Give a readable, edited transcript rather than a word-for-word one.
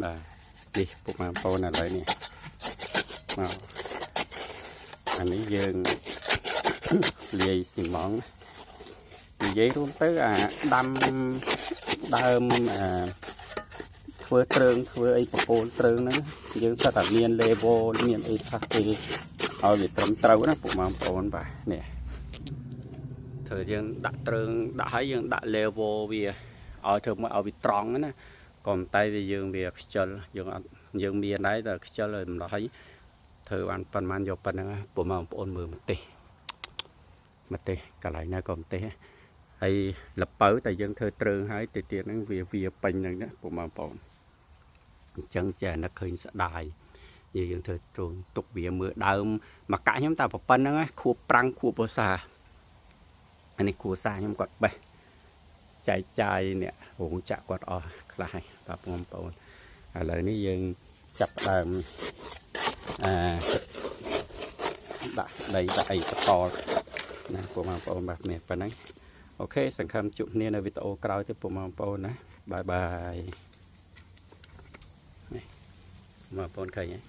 បាទនេះពុកម៉ែបងប្អូនឥឡូវនេះមកអានេះយើងលាយស៊ីម៉ងនិយាយរួមទៅអាដាំដើមធ្វើត្រើងធ្វើអីបកូលត្រើងហ្នឹងយើងសិតតែមាន level មានអីខ្លះគេឲ្យវាត្រឹមត្រូវណាពុកម៉ែបងប្អូនបាទនេះធ្វើយើងដាក់ត្រើងដាក់ឲ្យយើងដាក់ level វាឲ្យធ្វើមកឲ្យវាត្រង់ណាក៏តែវាយើងវាខ្ជិលយើងមានដែរតែខ្ជិលឲ្យម្ល៉េះធ្វើបានប៉ុន្មានយកប៉ុណ្្នឹងពុកម៉ែបងប្អូនមើលម្ទេសកន្លែងណាក៏ម្ទេសហើយលពៅតែយើងធ្វើត្រើងហើយទៅទៀតហ្នឹងវាពេញហ្នឹងណាពុកម៉ែបងប្អូនអញ្ចឹងចេះនឹកឃើញស្ដាយយើងធ្វើត្រួងទុកវាមើលដើមមកកាក់ខ្ញុំតែប៉ុណ្្នឹងខួបប្រាំងខួបភាសាអានេះគ្រួសារខ្ញុំគាត់បេះចែកចាយអ្នករោងចក្រគាត់អស់ខ្លះហើយបាទបងប្អូនឥឡូវនេះយើងចាប់ដើមដាក់ដីដាក់អីបន្តណាបងប្អូនបាទនេះប៉ុណ្ណឹងអូខេសង្ឃឹមជួបគ្នានៅវីដេអូក្រោយទៀតបងប្អូនណាបាយបាយនេះបងប្អូនឃើញទេ